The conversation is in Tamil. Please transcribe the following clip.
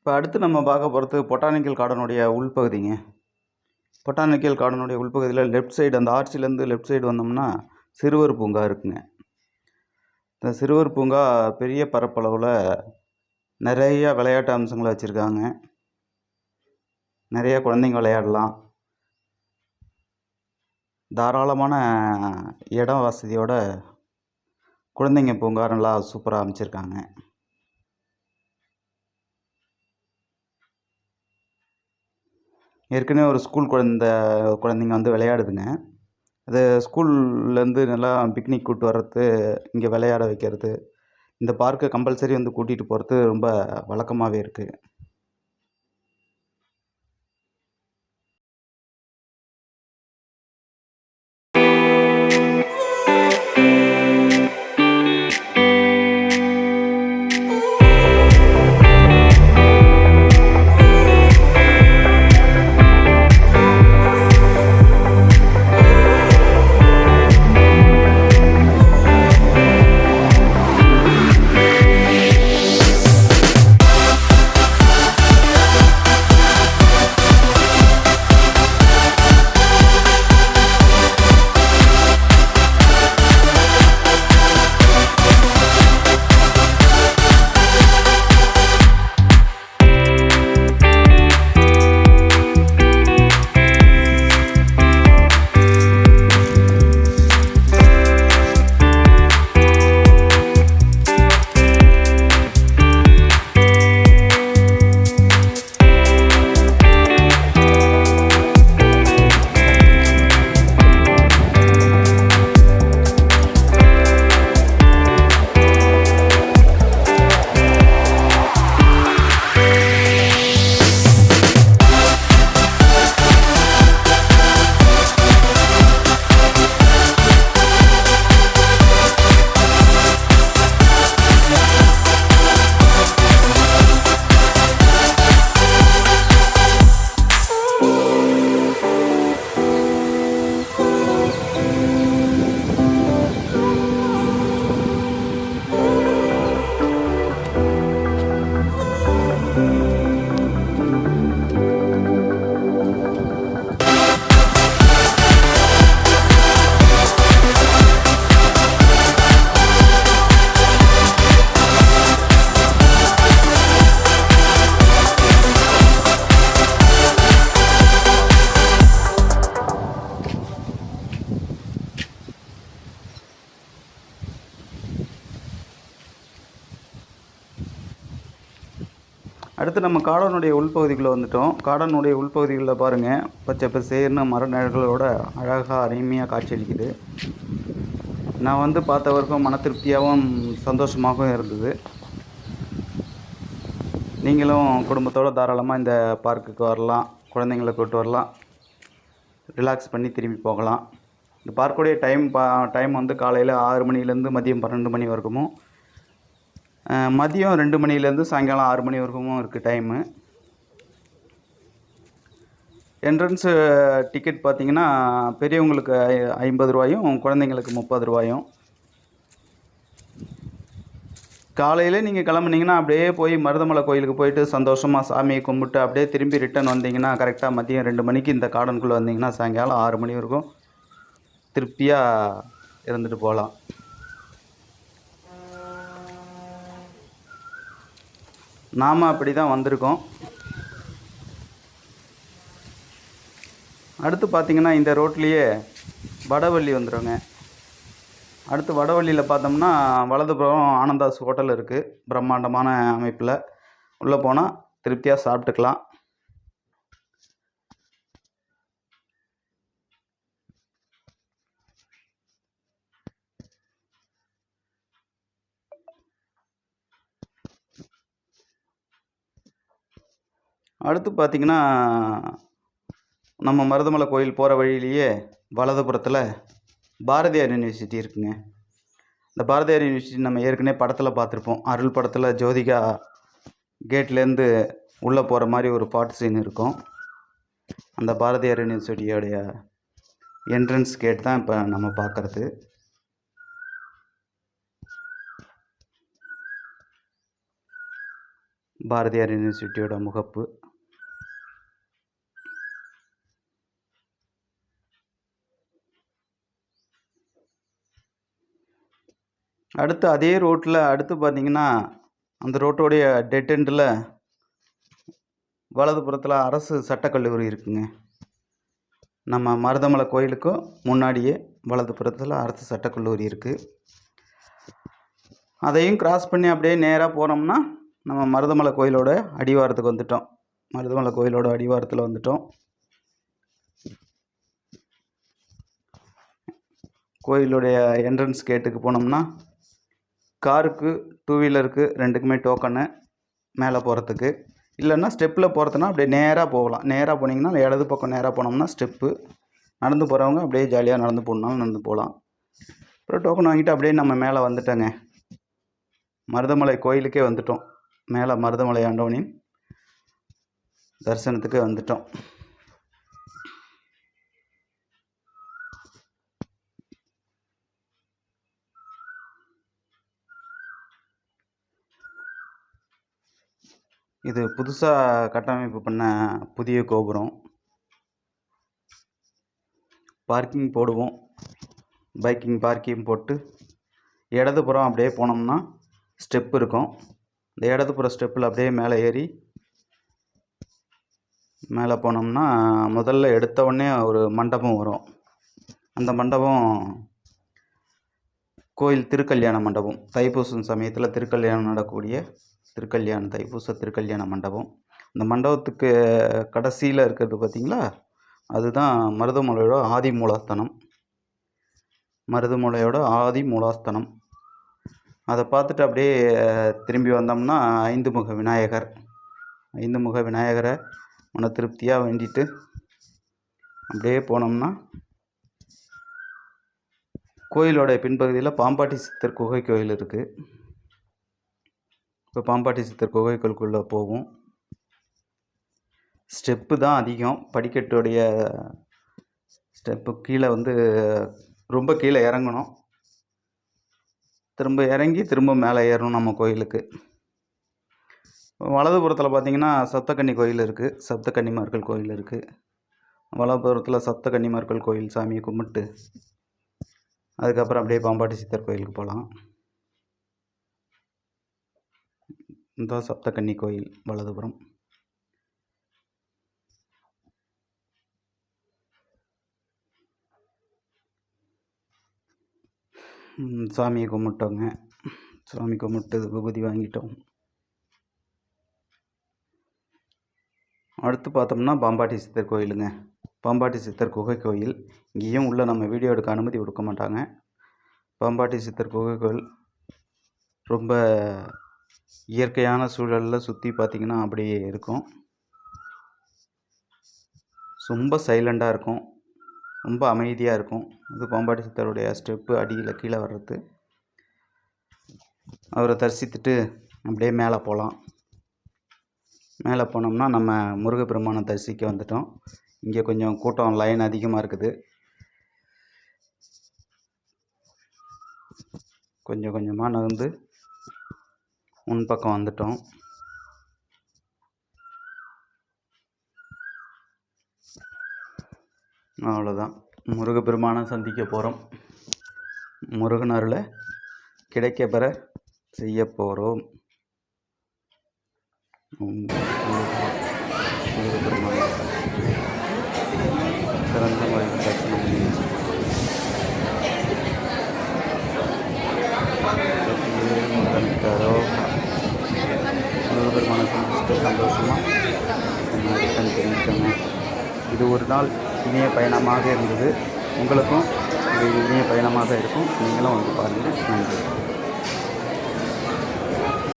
இப்போ அடுத்து நம்ம பார்க்க போகிறது பொட்டானிக்கல் கார்டனுடைய உள்பகுதிங்க. பொட்டானிக்கல் கார்டனுடைய உள்பகுதியில் லெஃப்ட் சைடு அந்த ஆர்ச்சிலேருந்து லெஃப்ட் சைடு வந்தோம்னா சிறுவர் பூங்கா இருக்குங்க. இந்த சிறுவர் பூங்கா பெரிய பரப்பளவில் நிறைய விளையாட்டு அம்சங்களை வச்சுருக்காங்க. நிறைய குழந்தைங்க விளையாடலாம். தாராளமான இடம் வசதியோட குழந்தைங்க பூங்கா நல்லா சூப்பராக அமைச்சிருக்காங்க. ஏற்கனவே ஒரு ஸ்கூல் குழந்தைங்க வந்து விளையாடுதுங்க. அது ஸ்கூல்லேருந்து நல்லா பிக்னிக் கூப்பிட்டு வர்றது, இங்கே விளையாட வைக்கிறது, இந்த பார்க்கு கம்பல்சரி வந்து கூட்டிகிட்டு போகிறது ரொம்ப வழக்கமாகவே இருக்குது. அடுத்து நம்ம கார்டனுடைய உள்பகுதிக்குள்ளே வந்துட்டோம். கார்டனுடைய உள்பகுதிகளில் பாருங்கள், பச்சை பசேர்னு மர நிழல்களோட அழகாக அருமையாக காட்சியளிக்குது. நான் வந்து பார்த்த வரைக்கும் மன திருப்தியாகவும் சந்தோஷமாகவும் இருந்தது. நீங்களும் குடும்பத்தோடு தாராளமாக இந்த பார்க்குக்கு வரலாம், குழந்தைங்களை கூப்பிட்டு வரலாம், ரிலாக்ஸ் பண்ணி திரும்பி போகலாம். இந்த பார்க்குடைய டைம் வந்து காலையில் 6 மணிலேருந்து மதியம் 12 மணி வரைக்கும், மதியம் 2 மணிலேருந்து சாயங்காலம் 6 மணி வரைக்கும் இருக்குது டைமு. என்ட்ரன்ஸு டிக்கெட் பார்த்திங்கன்னா பெரியவங்களுக்கு 50 ரூபாயும், குழந்தைங்களுக்கு 30 ரூபாயும். காலையில் நீங்கள் கிளம்புனீங்கன்னா அப்படியே போய் மருதமலை கோயிலுக்கு போயிட்டு சந்தோஷமாக சாமியை கும்பிட்டு அப்படியே திரும்பி ரிட்டன் வந்தீங்கன்னா கரெக்டாக மதியம் 2 மணிக்கு இந்த கார்டனுக்குள்ளே வந்தீங்கன்னா சாயங்காலம் 6 மணி வரைக்கும் திருப்தியாக இருந்துட்டு போகலாம். நாம் அப்படி தான் வந்திருக்கோம். அடுத்து பார்த்திங்கன்னா இந்த ரோட்லேயே வடவள்ளி வந்துடுங்க. அடுத்து வடவள்ளியில் பார்த்தோம்னா வலதுபுறம் ஆனந்தாஸ் ஹோட்டல் இருக்குது, பிரம்மாண்டமான அமைப்பில். உள்ளே போனால் திருப்தியாக சாப்பிட்டுக்கலாம். அடுத்து பார்த்திங்கன்னா நம்ம மருதமலை கோயில் போகிற வழியிலேயே வலதுபுறத்தில் பாரதியார் யூனிவர்சிட்டி இருக்குங்க. இந்த பாரதியார் யூனிவர்சிட்டி நம்ம ஏற்கனவே படத்தில் பார்த்துருப்போம். அருள் படத்தில் ஜோதிகா கேட்லேருந்து உள்ளே போகிற மாதிரி ஒரு பாட்டு சீன் இருக்கும். அந்த பாரதியார் யூனிவர்சிட்டியோடைய என்ட்ரன்ஸ் கேட் தான் இப்போ நம்ம பார்க்குறது. பாரதியார் யூனிவர்சிட்டியோட முகப்பு. அடுத்து அதே ரோட்டில் அடுத்து பார்த்திங்கன்னா அந்த ரோட்டோடைய டெட் எண்டில் வலதுபுறத்தில் அரசு சட்டக்கல்லூரி இருக்குங்க. நம்ம மருதமலை கோயிலுக்கும் முன்னாடியே வலதுபுறத்தில் அரசு சட்டக்கல்லூரி இருக்குது. அதையும் கிராஸ் பண்ணி அப்படியே நேராக போனோம்னா நம்ம மருதமலை கோயிலோட அடிவாரத்துக்கு வந்துட்டோம். மருதமலை கோயிலோட அடிவாரத்தில் வந்துட்டோம். கோயிலுடைய என்ட்ரன்ஸ் கேட்டுக்கு போனோம்னா காருக்கு, டூ வீலருக்கு ரெண்டுக்குமே டோக்கனு மேலே போகிறதுக்கு. இல்லைன்னா ஸ்டெப்பில் போகிறதுனா அப்படியே நேராக போகலாம். நேராக போனீங்கன்னா இடது பக்கம் நேராக போனோம்னா ஸ்டெப்பு. நடந்து போகிறவங்க அப்படியே ஜாலியாக நடந்து போகணுன்னாலும் நடந்து போகலாம். அப்புறம் டோக்கன் வாங்கிட்டு அப்படியே நம்ம மேலே வந்துட்டோங்க. மருதமலை கோயிலுக்கே வந்துட்டோம். மேலே மருதமலை ஆண்டவனின் தரிசனத்துக்கு வந்துட்டோம். இது புதுசாக கட்டமைப்பு பண்ண புதிய கோபுரம். பார்க்கிங் போடுவோம். பார்க்கிங் போட்டு இடதுபுறம் அப்படியே போனோம்னா ஸ்டெப் இருக்கும். இந்த இடதுபுற ஸ்டெப்பில் அப்படியே மேலே ஏறி மேலே போனோம்னா முதல்ல எடுத்த உடனே ஒரு மண்டபம் வரும். அந்த மண்டபம் கோயில் திருக்கல்யாண மண்டபம். தைப்பூசம் சமயத்தில் திருக்கல்யாணம் நடக்கக்கூடிய தைப்பூச திருக்கல்யாண மண்டபம். இந்த மண்டபத்துக்கு கடைசியில் இருக்கிறது பார்த்திங்களா, அதுதான் மருதமலையோட ஆதி மூலாஸ்தானம். அதை பார்த்துட்டு அப்படியே திரும்பி வந்தோம்னா ஐந்து முக விநாயகரை மன திருப்தியாக வேண்டிட்டு அப்படியே போனோம்னா கோயிலோட பின்பகுதியில் பாம்பாட்டி சித்தர் குகை கோயில் இருக்குது. இப்போ பாம்பாட்டி சித்தர் குகை கோயிலுக்குள்ளே போகும். ஸ்டெப்பு தான் அதிகம். படிக்கட்டுடைய ஸ்டெப்பு கீழே ரொம்ப கீழே இறங்கணும். திரும்ப இறங்கி திரும்ப மேலே ஏறணும் நம்ம கோயிலுக்கு. வலதுபுறத்தில் பார்த்திங்கன்னா சப்தக்கன்னி கோயில் இருக்குது. சப்தக்கன்னிமார்கள் கோயில் இருக்குது. வலதுபுறத்தில் சப்தக்கன்னிமார்கள் கோயில் சாமியை கும்பிட்டு அதுக்கப்புறம் அப்படியே பாம்பாட்டி சித்தர் கோயிலுக்கு போகலாம். இந்த சப்தக்கன்னி கோயில் வலதுபுறம். சாமியை கும்பிட்டோங்க. சாமி கும்பிட்டு விபூதி வாங்கிட்டோம். அடுத்து பார்த்தோம்னா பாம்பாட்டி சித்தர் கோயிலுங்க. பாம்பாட்டி சித்தர் குகை கோயில். இங்கேயும் உள்ள நம்ம வீடியோ எடுக்க அனுமதி கொடுக்க மாட்டாங்க. பாம்பாட்டி சித்தர் குகை கோயில் ரொம்ப இயற்கையான சூழலில் சுற்றி பார்த்திங்கன்னா அப்படியே இருக்கும். ரொம்ப சைலண்டாக இருக்கும். ரொம்ப அமைதியாக இருக்கும். இது பாம்பாட்டி சித்தருடைய ஸ்டெப்பு அடியில் கீழே வர்றது. அவரை தரிசித்துட்டு அப்படியே மேலே போகலாம். மேலே போனோம்னா நம்ம முருகப்பெருமானை தரிசிக்க வந்துட்டோம். இங்கே கொஞ்சம் கூட்டம் லைன் அதிகமாக இருக்குது. கொஞ்சம் கொஞ்சமாக நகர்ந்து முன்பக்கம் வந்துட்டோம். அவ்வளோதான், முருகப்பெருமானை சந்திக்க போகிறோம். முருகன் அருளை கிடைக்க பெற செய்ய போகிறோம். முருகப்பெருமானை சிறந்த முறையில் தரிசனம் முருகப்பெருமானை சந்திச்சுட்டு சந்தோஷமாக தெரிவித்தோங்க. இது ஒரு நாள் இனிய பயணமாக இருந்தது. உங்களுக்கும் இது இனிய பயணமாக இருக்கும். நீங்களும் வந்து பாருங்கள். நன்றி.